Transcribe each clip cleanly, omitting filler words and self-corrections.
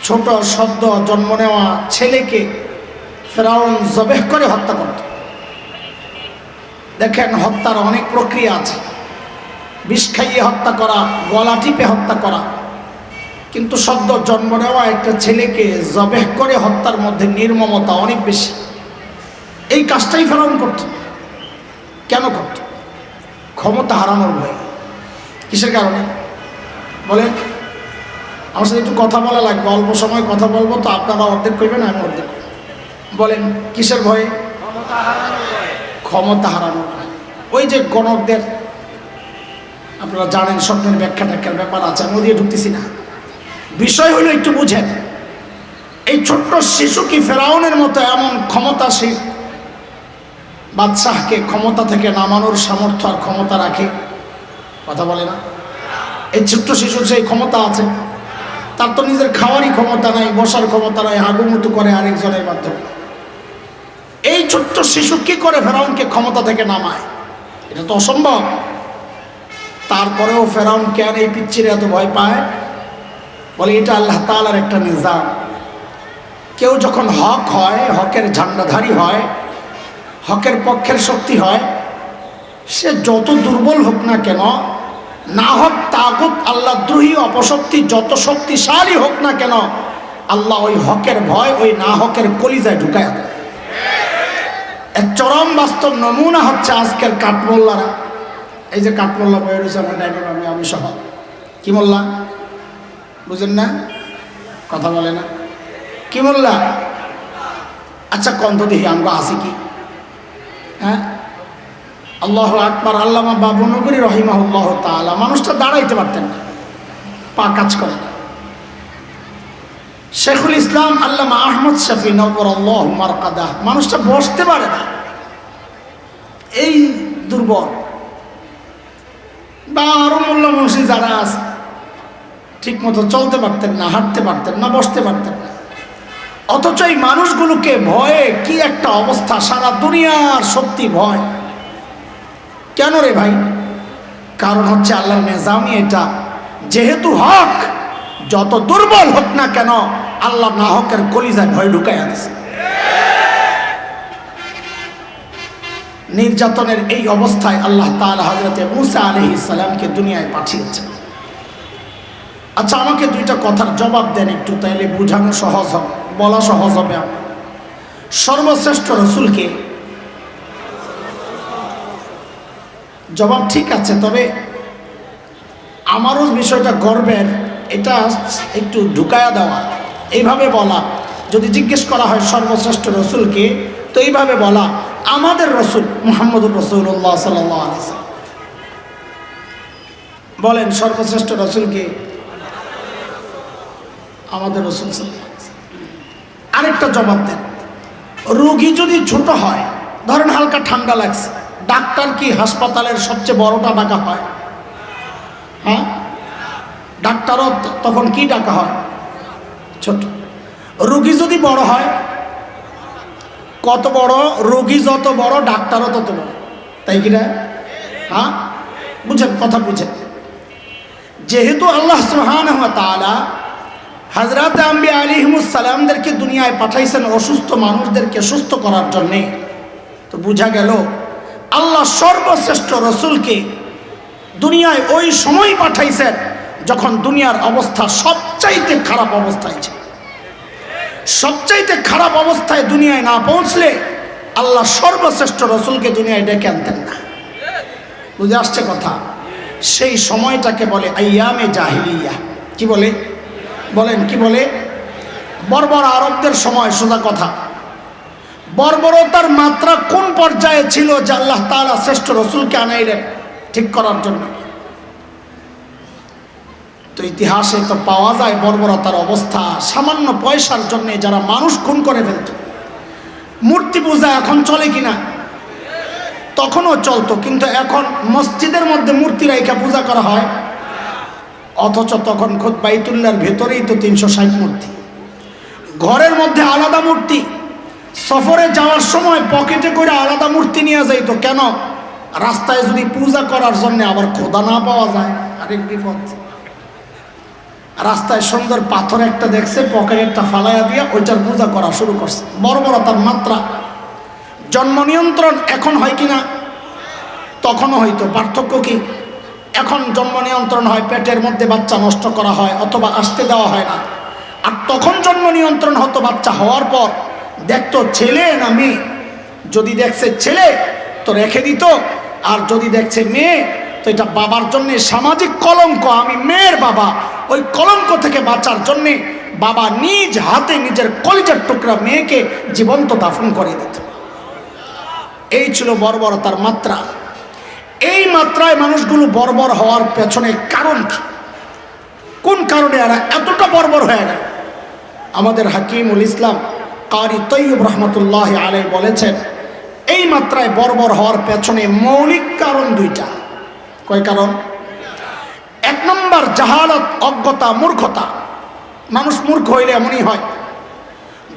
ছোট সদ্য জন্ম নেওয়া ছেলেকে ফেরাউন জবেহ করে হত্যা করত। দেখেন, হত্যার অনেক প্রক্রিয়া আছে। বিষ খাইয়ে হত্যা করা, গলা টিপে হত্যা করা, কিন্তু সদ্য জন্ম নেওয়া একটা ছেলেকে জবেহ করে হত্যার মধ্যে নির্মমতা অনেক বেশি। এই কাজটাই ফেরাউন করত। কেন করত? ক্ষমতা হারানোর ভয়ে। কিসের কারণে বলেন? আমার সাথে একটু কথা বলা লাগবে, অল্প সময় কথা বলবো, তো আপনারা অর্ধেক করবেন, আমি অর্ধেক। বলেন, কিসের ভয়ে? ক্ষমতা হারানোর ভয়ে। ওই যে গণকদের, আপনারা জানেন স্বপ্নের ব্যাখ্যা ট্যাখ্যার ব্যাপার আছে, আমি ওদিকে ঢুকতেছি না। বিষয় হলো একটু বুঝেন, এই ছোট্ট শিশু কি ফেরাউনের মতো এমন ক্ষমতাশীল বাদশাহকে ক্ষমতা থেকে নামানোর সামর্থ্য আর ক্ষমতা রাখে? কথা বলে না। এই ছোট্ট শিশুর সেই ক্ষমতা আছে? তার তো নিজের খাওয়ারই ক্ষমতা নাই, বসার ক্ষমতা নাই, হাগুমুতু করে আরেকজনের মাধ্যমে। এই ছোট্ট শিশু কি করে ফেরাউনকে ক্ষমতা থেকে নামায়? এটা তো অসম্ভব। তারপরেও ফেরাউন কেন এই পিচ্চিরে এত ভয় পায়? বলে এটা আল্লাহ তাআলার একটা নিজাম। কেউ যখন হক হয়, হকের ঝান্ডাধারী হয়, হকের পক্ষের শক্তি হয়, সে যত দুর্বল হোক না কেন, না হোক তাগুত আল্লাহদ্রোহী অপশক্তি যত শক্তিশালী হোক না কেন, আল্লাহ ওই হকের ভয় ওই না হকের কলিজায় ঢুকায় দেয়। এক চরম বাস্তব নমুনা হচ্ছে আজকের কাঠমোল্লারা। এই যে কাঠমোল্লা বয়ে রয়েছে আমার ডাইনিং, আমি সহ। কি মোল্লা বুঝেন না? কথা বলে না। কি মোল্লা? আচ্ছা কন্ত দেখি আমরা আসি কি? হ্যাঁ, আল্লাহ আকবার। আল্লামা বাবুনগরী রহিমাহুল্লাহ তাআলা, মানুষটা দাঁড়াইতে পারতেন না, পা কাজ করে না। শেখুল ইসলাম আল্লামা আহমদ শফি নওয়ারাল্লাহু মারকাদাহ, মানুষটা বসতে পারে না, এই দুর্বল। বা আরো মোল্লা মুন্সি যারা আছে, ঠিক মতো চলতে পারতেন না, হাঁটতে পারতেন না, বসতে পারতেন না। অথচ এই মানুষগুলোকে ভয়ে কি একটা অবস্থা, সারা দুনিয়ার শক্তি ভয়। কেন রে ভাই? কারণ হচ্ছে আল্লাহর নিজামই এটা। যেহেতু হক যত দুর্বল হোক না কেন, আল্লাহ না হকের কলিজায় ভয় ঢুকাইয়া দিয়েছে। নির্যাতনের এই অবস্থায় আল্লাহ তাআলা হযরতে মূসা আলাইহিস সালামকে দুনিয়ায় পাঠিয়েছেন। আচ্ছা, আমাকে দুইটা কথার জবাব দেন একটু, তাইলে বোঝানো সহজ হবে, বলা সহজ হবে। সর্বশ্রেষ্ঠ রসুলকে? জবাব ঠিক আছে, তবে আমারও বিষয়টা গর্বের, এটা একটু ঢুকায়া দেওয়া। এইভাবে বলা, যদি জিজ্ঞেস করা হয় সর্বশ্রেষ্ঠ রসুলকে, তো এইভাবে বলা, আমাদের রসুল মুহাম্মদুর রাসূলুল্লাহ সাল্লাল্লাহু আলাইহি ওয়াসাল্লাম। বলেন, সর্বশ্রেষ্ঠ রসুলকে? আমাদের রসুল। আরেকটা জবাব দেন, রোগী যদি ছোট হয়, ধরেন হালকা ঠান্ডা লাগছে, ডাক্তার কি হাসপাতালের সবচেয়ে বড়টা ডাকা হয়? হ্যাঁ, ডাক্তারও তখন কি ডাকা হয়? ছোট। রোগী যদি বড় হয়, কত বড়? রোগী যত বড় ডাক্তারও তত বড়, তাই কিনা? হ্যাঁ, বুঝেন, কথা বুঝেন। যেহেতু আল্লাহ সুবহানাহু ওয়া তাআলা হযরত আম্বিয়া আলাইহিমুস সালামদেরকে দুনিয়ায় পাঠাইছেন অসুস্থ মানুষদেরকে সুস্থ করার জন্যে, তো বোঝা গেল আল্লাহ সর্বশ্রেষ্ঠ রসুলকে দুনিয়ায় ওই সময় পাঠাইছেন যখন দুনিয়ার অবস্থা সবচাইতে খারাপ অবস্থায় ছিল। সবচাইতে খারাপ অবস্থায় দুনিয়ায় না পৌঁছলে আল্লাহ সর্বশ্রেষ্ঠ রসুলকে দুনিয়ায় ডেকে আনতেন না। বুঝে আসছে কথা? সেই সময়টাকে বলে আইয়ামে জাহিলিয়া। কি বলে? বলেন, কি বলে? বর্বর আরবদের সময়। সোজা কথা, বর্বরতার মাত্রা কোন পর্যায়ে ছিল যে আল্লাহ তাআলা শ্রেষ্ঠ রসুলকে আনাইলেন ঠিক করার জন্য? তো ইতিহাসে তো পাওয়া যায় বর্বরতার অবস্থা। সামান্য পয়সার জন্য যারা মানুষ খুন করে ফেলত। মূর্তি পূজা এখন চলে কিনা? তখনও চলতো, কিন্তু এখন মসজিদের মধ্যে মূর্তি রাইখা পূজা করা হয়। অথচ তখন খোদ বাইতুল্লাহর ভেতরেই তো 360 মূর্তি, ঘরের মধ্যে আলাদা মূর্তি। সফরে যাওয়ার সময় পকেটে করে আলাদা মূর্তি নিয়ে যাইতো। কেন? রাস্তায় যদি পূজা করার জন্য আবার খোদা না পাওয়া যায়, আরেক বিপদ। রাস্তায় সুন্দর পাথর একটা দেখছে, পকেটে একটা ফালাইয়া দিয়ে ওইটার পূজা করা শুরু করছে। বর্বরতার মাত্রা। জন্ম নিয়ন্ত্রণ এখন হয় কিনা? তখনও হয়তো। পার্থক্য কি? এখন জন্ম নিয়ন্ত্রণ হয়, পেটের মধ্যে বাচ্চা নষ্ট করা হয় অথবা আসতে দেওয়া হয় না। আর তখন জন্ম নিয়ন্ত্রণ হতো বাচ্চা হওয়ার পর, দেখতো ছেলে না মেয়ে। যদি দেখছে ছেলে তো রেখে দিত, আর যদি দেখছে মেয়ে তো এটা বাবার জন্য সামাজিক কলঙ্ক, আমি মেয়ের বাবা, ওই কলঙ্ক থেকে বাঁচার জন্যে বাবা নিজ হাতে নিজের কলিজার টুকরা মেয়েকে জীবন্ত দাফন করে দিত। এই ছিল বর্বরতার মাত্রা। এই মাত্রায় মানুষগুলো বর্বর হওয়ার পেছনে কারণ কি? কোন কারণে এরা এতটা বর্বর হয়ে গেল? আমাদের হাকিমুল ইসলাম কারি তৈয়ব রহমতুল্লাহ আলাইহি বলেছেন, এই মাত্রায় বর্বর হওয়ার পেছনে মৌলিক কারণ দুইটা। কয় কারণ? এক নম্বর জাহালত, অজ্ঞতা, মূর্খতা। মানুষ মূর্খ হইলে এমনই হয়।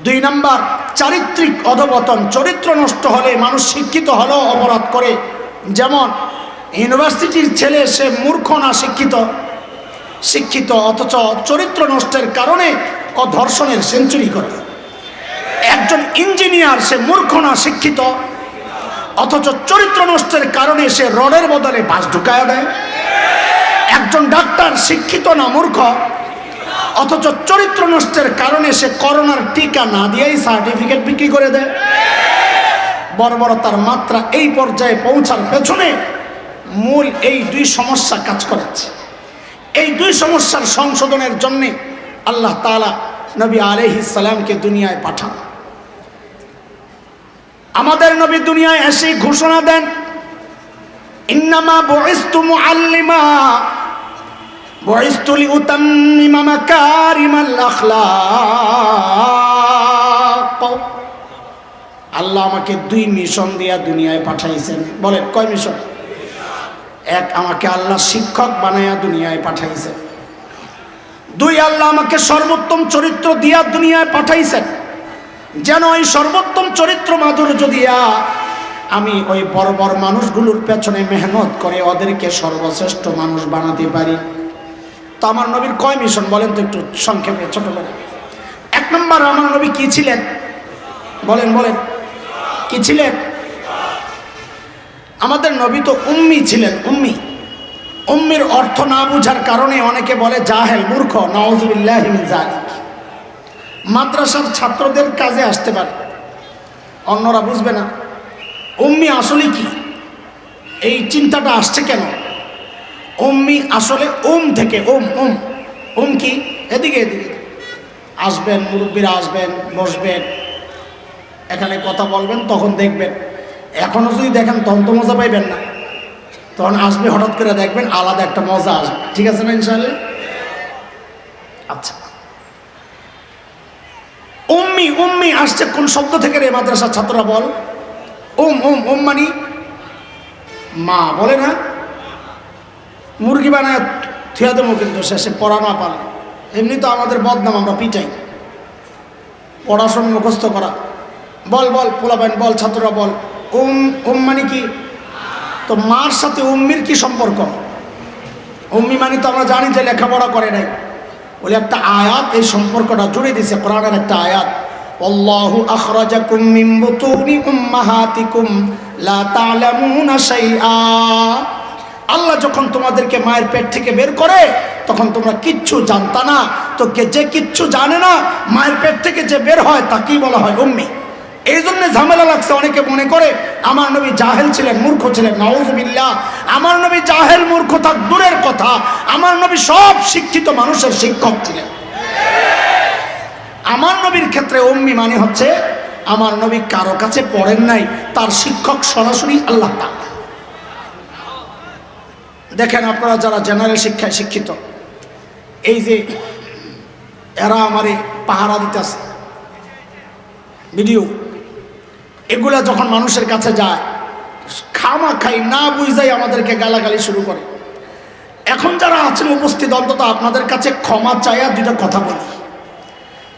দুই নম্বর চারিত্রিক অধপতন, চরিত্র নষ্ট হলে মানুষ শিক্ষিত হলেও অপরাধ করে। যেমন ইউনিভার্সিটির ছেলে, সে মূর্খ না শিক্ষিত? শিক্ষিত, অথচ চরিত্র নষ্টের কারণে ও ধর্ষণের সেঞ্চুরি করে। একজন ইঞ্জিনিয়ার, সে মূর্খ না শিক্ষিত? অথচ চরিত্র নষ্টের কারণে সে রডের বদলে বাস ঢুকায় দেয়। একজন ডাক্তার শিক্ষিত না মূর্খ? অথচ চরিত্র নষ্টের কারণে সে করোনার টিকা না দিয়েই সার্টিফিকেট বিক্রি করে দেয়। বর্বরতার মাত্রা এই পর্যায়ে পৌঁছার পেছনে মূল এই দুই সমস্যা কাজ করেছে। এই দুই সমস্যার সংশোধনের জন্য আল্লাহ তাআলা নবী আলাইহিস সালামকে দুনিয়ায় পাঠান। আমাদের নবী দুনিয়ায় এসে ঘোষণা দেন, ইন্নামা বুইসতু মুআল্লিমা বুইসতু লিউতাম্মিমা মাকারিমাল আখলাক। আল্লাহ আমাকে দুই মিশন দিয়া দুনিয়ায় পাঠাইছেন। বলেন কয় মিশন? এক, আমাকে আল্লাহ শিক্ষক বানায়া দুনিয়ায় পাঠাইছেন। দুই, আল্লাহ আমাকে সর্বোত্তম চরিত্র দিয়া দুনিয়ায় পাঠাইছেন, যেন ওই সর্বোত্তম চরিত্র মাধুর্য দিয়া আমি ওই বর্বর মানুষগুলোর পেছনে মেহনত করে ওদেরকে সর্বশ্রেষ্ঠ মানুষ বানাতে পারি। তো আমার নবীর কয় মিশন বলেন তো একটু সংক্ষেপে, ছোট করে। এক নম্বর, আমার নবী কি ছিলেন? বলেন বলেন, কি ছিলেন? আমাদের নবী তো উম্মি ছিলেন। উম্মি, উম্মির অর্থ না বুঝার কারণে অনেকে বলে জাহেল, মূর্খ। নাউযুবিল্লাহি মিন যালিক। মাদ্রাসার ছাত্রদের কাজে আসতে পারে, অন্যরা বুঝবে না। উম্মি আসলে কি, এই চিন্তাটা আসছে কেন? উম্মি আসলে থেকে কি, এদিকে এদিকে আসবেন, মুরব্বীরা আসবেন, বসবেন, এখানে কথা বলবেন, তখন দেখবেন। এখনও যদি দেখেন তখন তো মজা পাইবেন না, তখন আসবে হঠাৎ করে দেখবেন আলাদা একটা মজা আসবে। ঠিক আছে না ইনশাআল্লাহ? আচ্ছা, উম্মি আসছে কোন শব্দ থেকে রে? মাদ্রাসার ছাত্ররা বল। মানি মা, বলে না? মুরগি বানায় থুয়া দেবো কিন্তু শেষে পড়া না পারলে। এমনি তো আমাদের বদনাম, আমরা পিটাই। পড়াশোনা মুখস্থ করা। বল পোলাবেন, বল ছাত্ররা বল। মানে কি? তো মার সাথে উম্মির কি সম্পর্ক? উম্মি মানে তো আমরা জানি যে লেখাপড়া করে নাই। বলে একটা আয়াত এই সম্পর্কটা জুড়ে দিছে, কোরআনের একটা আয়াত, আল্লাহু আখরাজাকুম মিন বুতুনি উম্মাহাতিকুম লা তা'লামুনা শাইআ। আল্লাহ যখন তোমাদেরকে মায়ের পেট থেকে বের করে তখন তোমরা কিচ্ছু জানতা না। তো যে কিচ্ছু জানে না, মায়ের পেট থেকে যে বের হয় তাকেই বলা হয় উম্মি। এই জন্য ঝামেলা লাগছে। অনেকে মনে করে আমার নবী জাহেল ছিলেন, মূর্খ ছিলেন। নাউযুবিল্লাহ। আমার নবী জাহেল, মূর্খ থাক দূরের কথা, আমার নবী সব শিক্ষিত মানুষের শিক্ষক ছিলেন। আমার নবীর ক্ষেত্রে উম্মি মানে হচ্ছে আমার নবী কারো কাছে পড়েন নাই, তার শিক্ষক সরাসরি আল্লাহ তাআলা। দেখেন আপনারা যারা জেনারেল শিক্ষায় শিক্ষিত, এই যে এরা আমারে পাহারা দিতেছে ভিডিও, এগুলা যখন মানুষের কাছে যায় খামাখাই না বুঝাই আমাদেরকে গালাগালি শুরু করে। এখন যারা আছেন উপস্থিত, অন্তত আপনাদের কাছে ক্ষমা চাইয়া দুইটা কথা বলি।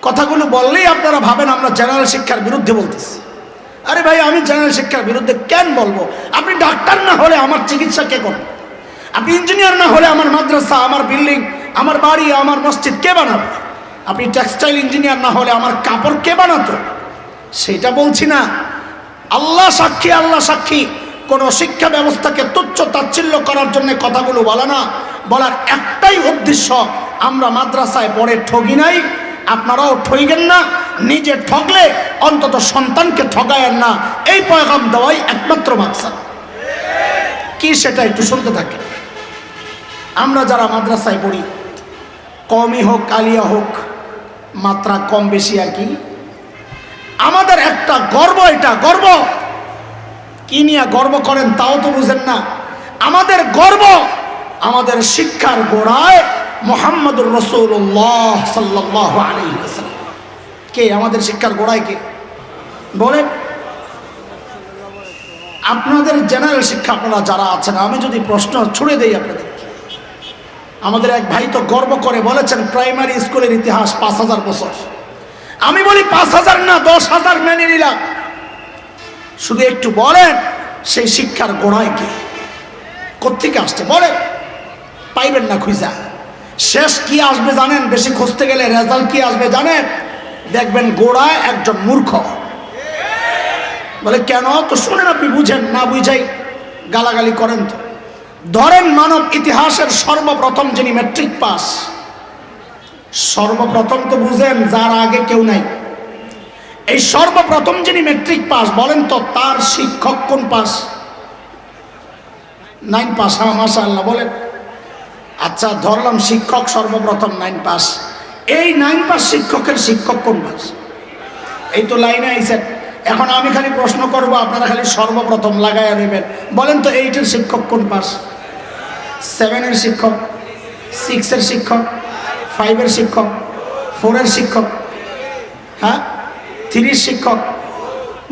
কথাগুলো বললেই আপনারা ভাবেন আমরা জেনারেল শিক্ষার বিরুদ্ধে বলতেছি। আরে ভাই, আমি জেনারেল শিক্ষার বিরুদ্ধে কেন বলবো? আপনি ডাক্তার না হলে আমার চিকিৎসা কে করবে? আপনি ইঞ্জিনিয়ার না হলে আমার মাদ্রাসা, আমার বিল্ডিং, আমার বাড়ি আমার মসজিদ কে বানাবে? আপনি টেক্সটাইল ইঞ্জিনিয়ার না হলে আমার কাপড় কে বানাতো? সেটা বলছি না। আল্লাহ সাক্ষী, আল্লাহ সাক্ষী, কোন শিক্ষা ব্যবস্থাকে তুচ্ছ তাচ্ছিল্য করার জন্য কথাগুলো বলা না, বলার একটাই উদ্দেশ্য, আমরা মাদ্রাসায় পড়ে ঠগি নাই, আপনারাও ঠইবেন না, নিজে ঠগলে অন্তত সন্তানকে ঠগায়েন না, এই পয়গাম দেওয়াই একমাত্র মাকসাদ। কি সেটা একটু শুনতে থাকে। আমরা যারা মাদ্রাসায় পড়ি, কমই হোক আলিয়া হোক, মাত্রা কম বেশি আর কি, আমাদের একটা গর্ব, এটা গর্ব। কি নিয়ে গর্ব করেন তাও তো বুঝেন না। আমাদের গর্ব, আমাদের শিক্ষার গোড়ায় মুহাম্মদুর রাসূলুল্লাহ সাল্লাল্লাহু আলাইহি ওয়াসাল্লাম। কে আমাদের শিক্ষার গোড়ায়? কে বলেন? আপনাদের জেনারেল শিক্ষা আপনারা যারা আছেন, আমি যদি প্রশ্ন ছুড়ে দেই আপনাদের, আমাদের এক ভাই তো গর্ব করে বলেছেন প্রাইমারি স্কুলের ইতিহাস 5000 বছর। আমি বলি 5000 না 10,000 মেনে নিলাম। শুধু একটু বলেন সেই শিক্ষার গোড়ায় কে? কোত্থেকে আসছে বলেন? পাইবেন না খুঁজা। শেষ কি আসবে জানেন? বেশি খুঁজতে গেলে রেজাল্ট কি আসবে জানেন? দেখবেন গোড়ায় একজন মূর্খ। বলে কেন? তো শুনেন, আপনি বুঝেন না, বুঝাই গালাগালি করেন তো। ধরেন মানব ইতিহাসের সর্বপ্রথম যিনি ম্যাট্রিক পাস, সর্বপ্রথম তো বুঝেন যার আগে কেউ নাই, এই সর্বপ্রথম যিনি ম্যাট্রিক পাস, বলেন তো তার শিক্ষক কোন পাস? 9 পাস। হ্যাঁ মাশাআল্লাহ, বলেন। আচ্ছা ধরলাম শিক্ষক সর্বপ্রথম 9 পাস। এই 9 পাস শিক্ষকের শিক্ষক কোন পাস? এই তো লাইনে আইছেন। এখন আমি খালি প্রশ্ন করব, আপনারা খালি সর্বপ্রথম লাগাইয়া নেবেন। বলেন তো 8-এর শিক্ষক কোন পাস? 7-এর শিক্ষক, 6-এর শিক্ষক, 5-এর শিক্ষক, 4-এর শিক্ষক, হ্যাঁ 3-এর শিক্ষক।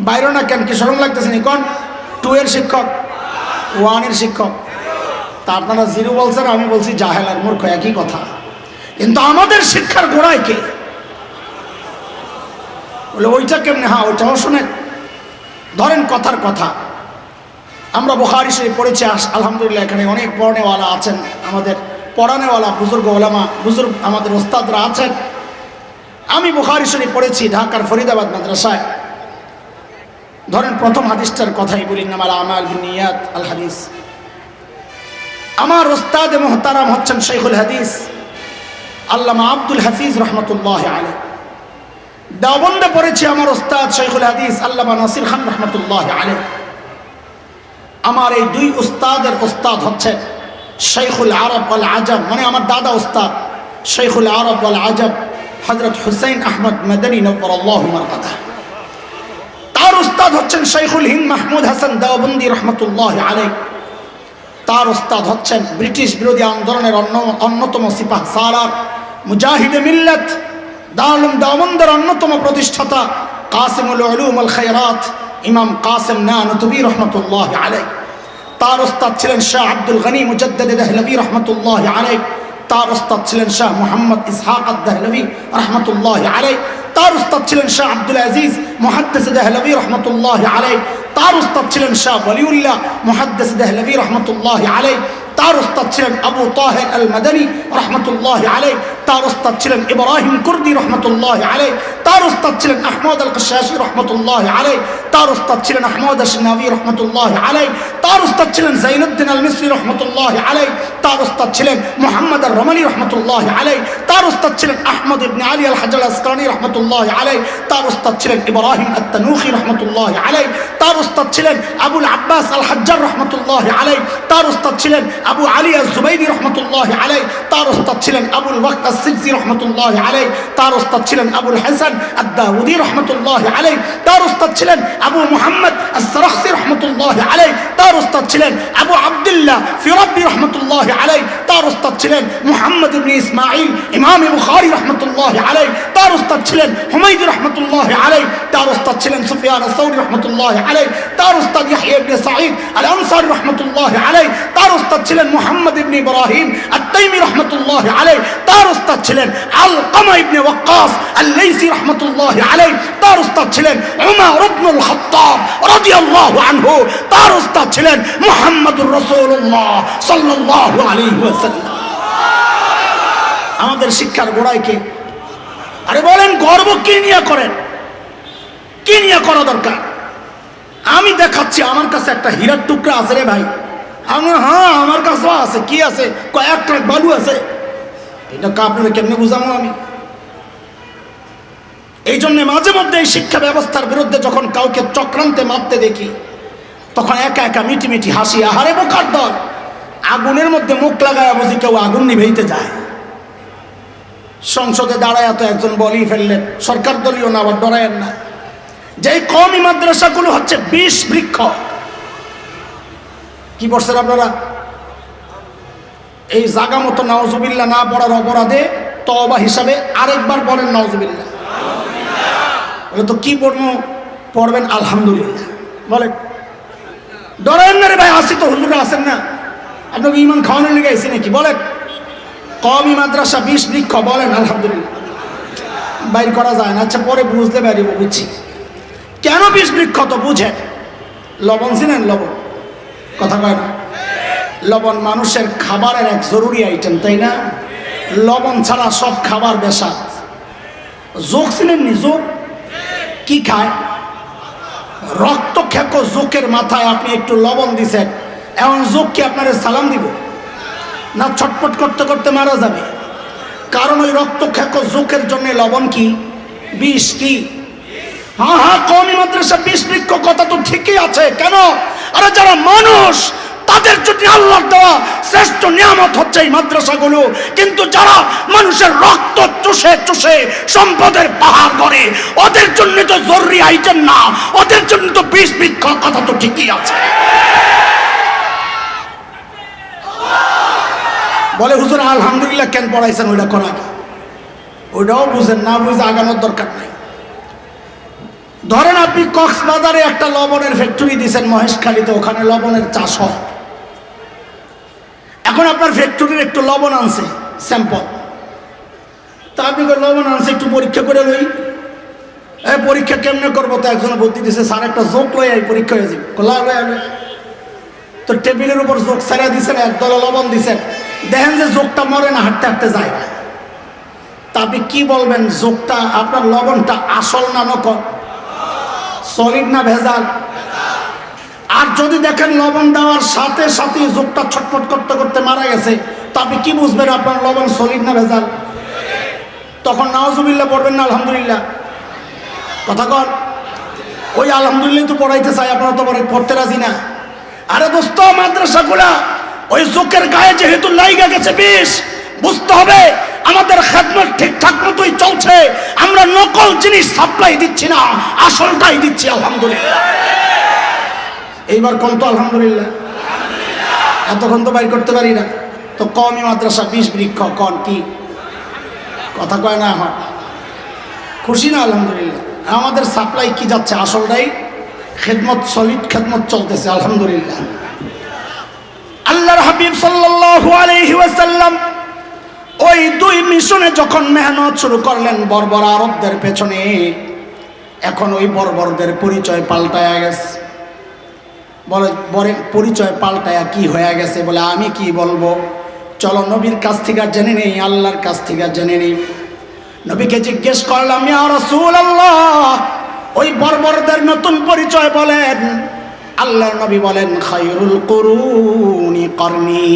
বাইরে না কেন? কি শরম লাগতেছে নি? কোন 2-এর শিক্ষক, 1-এর শিক্ষক। তা আপনারা 0 বলছেন, আমি বলছি জাহেল আর মূর্খ, একই কথা। কিন্তু আমাদের শিক্ষার গোড়ায় কে? বলে ওইটা কেমনে? হ্যাঁ ওইটাও শুনেন। ধরেন কথার কথা, আমরা বুখারী শরীফ পড়েছি, আলহামদুলিল্লাহ এখানে অনেক পড়নেওয়ালা আছেন, আমাদের পড়ানেওয়ালা বুজুর্গ ওলামা, বুজুর্গ আমাদের ওস্তাদরা আছেন। আমি বুখারী শরীফ পড়েছি ঢাকার ফরিদাবাদ মাদ্রাসায়। ধরেন প্রথম হাদিসটার কথাই বলি, ইন্নামাল আমাল বিন্নিয়াত আল হাদিস। আমার ওস্তাদ মুহতারাম হচ্ছেন শাইখুল হাদিস আল্লামা আব্দুল হাফিজ রহমতুল্লাহ আলাইহি। দেওবন্দে পড়েছি আমার ওস্তাদ শাইখুল হাদিস আল্লামা নাসির খান রহমতুল্লাহ আলাইহি। আমার এই দুই ওস্তাদের ওস্তাদ হচ্ছেন শাইখুল আরব ওয়াল আজম, মানে আমার দাদা ওস্তাদ শাইখুল আরব ওয়াল আজম হযরত হুসাইন আহমদ মাদানী নওয়ারাল্লাহু মারকাদাহ। তার ওস্তাদ হচ্ছেন শাইখুল হিন্দ মাহমুদ হাসান দেওবন্দি রহমতুল্লাহ আলাইহি। তার ওস্তাদ হচ্ছেন ব্রিটিশ বিরোধী আন্দোলনের অন্যতম সিপাহ সালার মুজাহিদে মিল্লাত দারুল দেওবন্দের অন্যতম প্রতিষ্ঠাতা কাসিমুল উলুম ওয়াল খায়রাত ইমাম কাসিম নানুতুবি রহমতুল্লাহ আলাইহি। তার ওস্তাদ ছিলেন শাহ আব্দুল গনি মুজাদ্দিদ দেহলভী রহমতুল্লাহ আলাইহি। তার ওস্তাদ ছিলেন শাহ মুহাম্মদ ইসহাক আদ-দেহলভী রহমতুল্লাহ আলাইহি। তার ওস্তাদ ছিলেন শাহ আব্দুল আজিজ মুহাদ্দিস দেহলভী রহমতুল্লাহ আলাইহি। তার ওস্তাদ ছিলেন শাহ ওয়ালিউল্লাহ মুহাদ্দিস দেহলভী রহমতুল্লাহ আলাইহি। তার ওস্তাদ ছিলেন আবু তাহের আল মাদানী রহমতুল্লাহ আলাইহি। তার ওস্তাদ ছিলেন ইব্রাহিম কুর্দি রহমতুল্লাহ আলাইহি। তার ওস্তাদ ছিলেন আহমদ আল কশাশি রহমতুল্লাহ আলাইহি। তার ওস্তাদ ছিলেন আহমদ আশ-শিনাবি রহমতুল্লাহ আলাইহি। তার ওস্তাদ ছিলেন জাইনুদ্দিন আল মিসরি রহমতুল্লাহ আলাইহি। তার ওস্তাদ ছিলেন মুহাম্মদ আর রমানি রহমতুল্লাহ আলাইহি। তার ওস্তাদ ছিলেন আহমদ ইবনে আলী আল হাজাল আসকালানি রহমতুল্লাহ আলাইহি। তার ওস্তাদ ছিলেন ইব্রাহিম আত-তানুখি রহমতুল্লাহ আলাইহি। তার ওস্তাদ ছিলেন আবুল আব্বাস আল হাজ্জার রহমতুল্লাহ আলাইহি। তার ওস্তাদ ছিলেন আবু আলী আজ-জুবাইরি রহমতুল্লাহ আলাইহি। তার ওস্তাদ ছিলেন আবুল ওয়াক্ত as-সিজি রহমতুল্লাহ আলাইহি। তার ওস্তাদ ছিলেন আবুল হাসান আদ-দাউদি রহমতুল্লাহ আলাইহি। তার ওস্তাদ ছিলেন আবু মুহাম্মদ আস-সারাখসি রহমতুল্লাহ আলাইহি। তার ওস্তাদ ছিলেন আবু আব্দুল্লাহ ফিরাবি রহমতুল্লাহ আলাইহি। তার ওস্তাদ ছিলেন মুহাম্মদ ইবনে ইসমাঈল ইমাম বুখারী রহমতুল্লাহ আলাইহি। তার ওস্তাদ ছিলেন হুমায়দি রহমতুল্লাহ আলাইহি। তার ওস্তাদ ছিলেন সুফিয়ান আস-সাউরি রহমতুল্লাহ আলাইহি। তার ওস্তাদ ইয়াহইয়া ইবনে সাঈদ আল-আনসারী রহমতুল্লাহ আলাইহি। তার ওস্তাদ ছিলেন মুহাম্মদ ইবনে ইব্রাহিম আত-তাইমি রহমতুল্লাহ আলাইহি। তার ওস্তাদ ছিলেন আলকামা ইবনে ওয়াক্কাস আল-লাইসি রহমতুল্লাহ আলাইহি। তার ওস্তাদ ছিলেন উমর ইবনুল খাত্তাব রাদিয়াল্লাহু আনহু। তার ওস্তাদ ছিলেন মুহাম্মদুর রাসূলুল্লাহ সাল্লাল্লাহু আলাইহি ওয়াসাল্লাম। আমাদের শিক্ষার গোড়ায় কে? আরে বলেন, গর্ব কি নিয়ে করেন? কি নিয়ে করা দরকার? আমি দেখাচ্ছি আমার কাছে একটা হীরার টুকরা আছে রে ভাই। হ্যাঁ, আমার কাছেও আছে। কি আছে? কয়েক ট্রাক বালু আছে। এটা আপনারা কেমনে বুঝাবো আমি? এই জন্য মাঝে মধ্যে এই শিক্ষা ব্যবস্থার বিরুদ্ধে যখন কাউকে চক্রান্তে মারতে দেখি, তখন একা একা মিটি মিটি হাসি। আহারে বোকার দল, আগুনের মধ্যে মুখ লাগায় বুঝি কেউ আগুন নিভাইতে যায়। সংসদে দাঁড়ায় তো একজন বলেই ফেললেন, সরকার দলীয় না, আবার ডরায়েন না, যে কওমি মাদ্রাসাগুলো হচ্ছে ২০ বৃক্ষ। কি বলছেন আপনারা? এই জাগা মতো নাউজুবিল্লাহ না পড়ার অপরাধে তওবা হিসাবে আরেকবার বলেন নাউজুবিল্লাহ। বলে তো কি পড়বো? পড়বেন আলহামদুলিল্লাহ। বলেন, ডরায়েন না রে ভাই, আসি তো, হুজুরা আছেন না, আপনাকে ইমান খাওয়ানোর লেগে আইসি নাকি? বলেন, কওমি মাদ্রাসা ২০ বৃক্ষ, বলেন আলহামদুলিল্লাহ। বাইর করা যায় না? আচ্ছা, পরে বুঝতে পারিব, বুঝছি। কেন ২০ বৃক্ষ তো বুঝেন। লবণ চিনেন? লবণ, কথা কয় না? লবণ মানুষের খাবারের এক জরুরি আইটেম, তাই না? লবণ ছাড়া সব খাবার বেশাত। যোগ চিনেননি? যোগ কি খায়? রক্ত খেকো জোকের মাথায় আপনি একটু লবণ দিছেন, এখন যোগ কি আপনার সালাম দিব না? ছটপট করতে করতে মারা যাবে। কারণ ওই রক্ত খেকো জোকের জন্য লবণ কি বিষ? কি? হ্যাঁ হ্যাঁ, কওমি মাদ্রাসা ২০ বৃক্ষ, কথা তো ঠিকই আছে। কেন? আরে যারা মানুষ, তাদের জন্য আল্লাহর দেওয়া শ্রেষ্ঠ নিয়ামত হচ্ছে এই মাদ্রাসাগুলো। কিন্তু যারা মানুষের রক্ত চুষে চুষে সম্পদের পাহাড় গড়ে, ওদের জন্য তো জরুরি আইটেম না, ওদের জন্য তো ২০ বৃক্ষ, কথা তো ঠিকই আছে। বলে হুজুর আলহামদুলিল্লাহ কেন পড়াইছেন? ওইটা করা, ওইটাও বুঝেন না, বুঝে আগানোর দরকার নাই। ধরেন আপনি কক্সবাজারে একটা লবণের ফ্যাক্টরি দিয়েছেন, মহেশখালীতে, ওখানে লবণের চাষ হয়। এখন আপনার ফ্যাক্টরির একটু লবণ আনছে স্যাম্পল, তা আপনি লবণ আনছে একটু পরীক্ষা করে লই। পরীক্ষা কেমনে করবো? তো একজনে বুদ্ধি দিছে, স্যার একটা যোগ লই এই পরীক্ষা হয়ে যাবে। তো টেবিলের উপর যোগ ছাড়া দিচ্ছেন, একদল লবণ দিচ্ছেন, দেখেন যে যোগটা মরে না, হাঁটতে হাঁটতে যায়। তা আপনি কি বলবেন? যোগটা আপনার লবণটা আসল না নকল, সলিড না ভেজাল? আর যদি দেখেন লবণ দেওয়ার সাথে সাথে যোগটা ছটফট করতে করতে মারা গেছে, তো আপনি কি বুঝবেন আপনার লবণ সলিড না ভেজাল? তখন নাউজুবিল্লাহ পড়বেন না আলহামদুলিল্লাহ? কথা কর। ওই আলহামদুলিল্লাহ তো পড়াইতে চাই, আপনারা তো পড়তে রাজি না। আরে দোস্ত, মাদ্রাসাগুলা ওই যোগের গায়ে যেহেতু লাইগা গেছে বিষ, বুঝতে হবে আমাদের খেদমত ঠিকঠাক মতোই চলছে। আমরা নকল জিনিস সাপ্লাই দিচ্ছি না, আসলটাই দিচ্ছি আলহামদুলিল্লাহ। এইবার কোন তো আলহামদুলিল্লাহ? এতক্ষণ তো বাইর করতে পারি না। তো কওমি মাদ্রাসা ২০ বৃক্ষ, কন কি? কথা কয় না আমার? খুশি না আলহামদুলিল্লাহ? আমাদের সাপ্লাই কি যাচ্ছে? আসলটাই খেদমত, সলিড খেদমত চলতেছে আলহামদুলিল্লাহ। আল্লাহর হাবিব সাল্লাল্লাহু আলাইহি ওয়াসাল্লাম ওই ২ মিশনে যখন মেহনত শুরু করলেন বর্বর আরবদের পেছনে, এখন ওই বর্বরদের পরিচয় পাল্টায়া গেছে। বলে পরিচয় পাল্টায়া কি হয়ে গেছে? বলে আমি কি বলবো, চলো নবীর কাছ থেকে জেনে নেই, আল্লাহর কাছ থেকে জেনে নেই। নবীকে জিজ্ঞেস করলাম, ইয়া রাসূলুল্লাহ, ওই বর্বরদের নতুন পরিচয় বলেন। আল্লাহর নবী বলেন, খায়রুল কুরুনি করনি।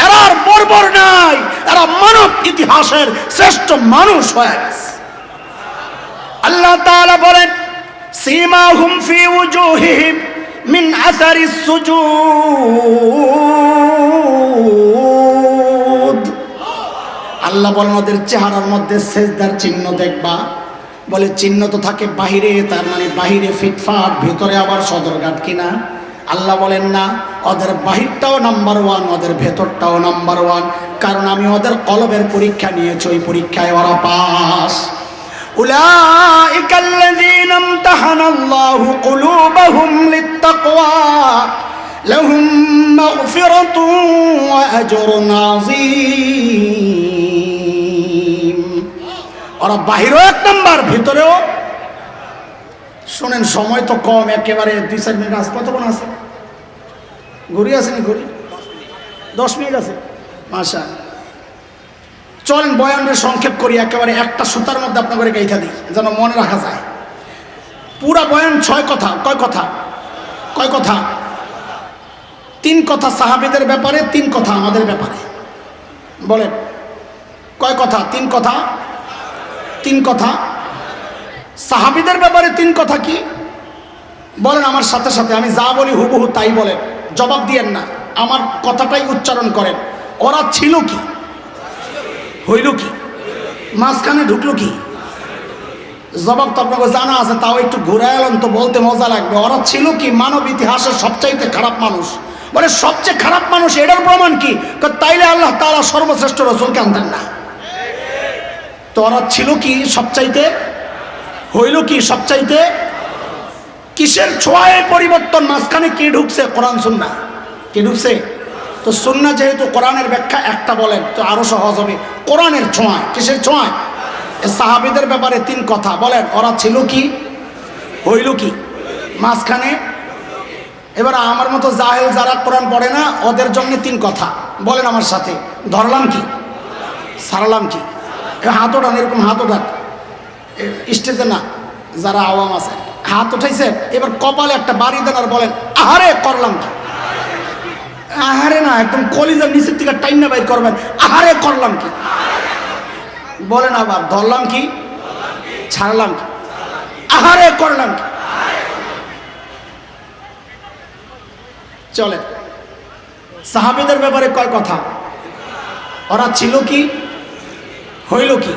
এরা আর বর্বর নাই, এরা মানব ইতিহাসের শ্রেষ্ঠ মানুষ হয়ে গেছে। আল্লাহ তাআলা বলেন, সীমাহুম ফি উজুহিহিম মিন আসারিস সুজুদ। আল্লাহ বলেন, ওদের চেহারার মধ্যে সেজদার চিহ্ন দেখবা। বলে চিহ্ন তো থাকে বাহিরে, তার মানে বাহিরে ফিটফাট, ভিতরে আবার সদরঘাট কিনা? আল্লাহ বলেন না, ওদের বাহিরটাও নাম্বার 1, ওদের ভেতরটাও নাম্বার 1। কারণ আমি ওদের কলবের পরীক্ষা নিয়েছি, ওই পরীক্ষায় ওরা পাস। উলাইকা আল্লাযীনা ইমতাহানাল্লাহু কুলুবাহুম লিত্তাকওয়া লাহুম মাগফিরাতুন ওয়া আজরুন আযীম। ওরা বাহিরেও ১ নাম্বার, ভিতরেও। শোনেন, সময় তো কম, একেবারে ২-৪ মিনিট আছে। কতক্ষণ আছে? ঘড়ি আছে নি? ঘড়ি 10 মিনিট আছে। মাশাআল্লাহ। চলেন বয়ানের সংক্ষেপ করি, একেবারে একটা সুতার মধ্যে আপনাকে গাইথা দিই যেন মনে রাখা যায়। পুরা বয়ান 6 কথা। কয় কথা? কয় কথা? 3 কথা সাহাবীদের ব্যাপারে, 3 কথা আমাদের ব্যাপারে। বলেন কয় কথা? 3 কথা। 3 কথা সাহাবীদের ব্যাপারে, 3 কথা কি বলেন আমার সাথে সাথে। আমি যা বলি হুবহু তাই বলেন, জবাব দিয়েন না, আমার কথাটাই উচ্চারণ করেন। ওরা ছিল কি? হইল কি? মাঝখানে ঢুকলো কি? জবাব তো আপনাকে জানা আছে, তাও একটু ঘুরায় এলাম তো বলতে মজা লাগবে। ওরা ছিল কি? মানব ইতিহাসের সবচাইতে খারাপ মানুষ। বলে সবচেয়ে খারাপ মানুষ, এটার প্রমাণ কি? তাইলে আল্লাহ তাআলা সর্বশ্রেষ্ঠ রাসূলকে আনতেন না। তো ওরা ছিল কি সবচাইতে? হইল কি সবচাইতে? কিসের ছোঁয়ায় পরিবর্তন? মাঝখানে কে ঢুকছে? কোরআন সুন্নাহ। কে ঢুকছে? তো সুন্নাহ যেহেতু কোরআনের ব্যাখ্যা একটা বলেন তো আরো সহজ হবে। কোরআনের ছোঁয়া। কিসের ছোঁয়া? সাহাবীদের ব্যাপারে 3 কথা বলেন। ওরা ছিল কি? হইল কি? মাঝখানে। এবার আমার মতো জাহেল যারা কোরআন পড়ে না, ওদের জন্য 3 কথা বলেন আমার সাথে। ধরলাম কি? সারলাম কি? হাত ওঠান, এরকম হাত ওঠান, স্টেজে না, যারা আওয়াম আছে হাত উঠাইছেন। এবার কপালে একটা বাড়ি দেন আর বলেন আহারে করলাম কি? আহারে না, একদম কলিজার নিচের থেকে টাইনা বাইর করবেন, আহারে করলাম কি? বলেন আবার ধরলাম কি? ছাড়লাম কি? আহারে করলাম কি? চলেন সাহাবীদের ব্যাপারে কয় কথা? ওরা ছিল কি? হইল কি?